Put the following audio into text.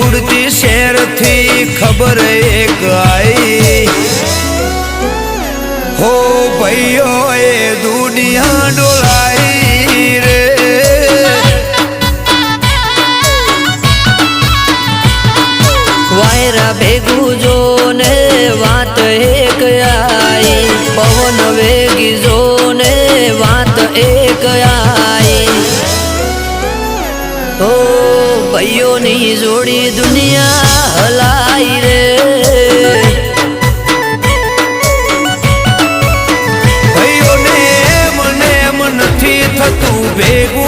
ઉડતી શેર થી ખબર એક आई हो भाइयो ए दुनिया डोलाई रे वायरा भेगू जो ने बात एक आई पवन वेगी जो ने बात एक आई ओ भाइयों नी जोड़ी दुनिया हलाई रे भाइयों ने मने मन थी थतू भेगू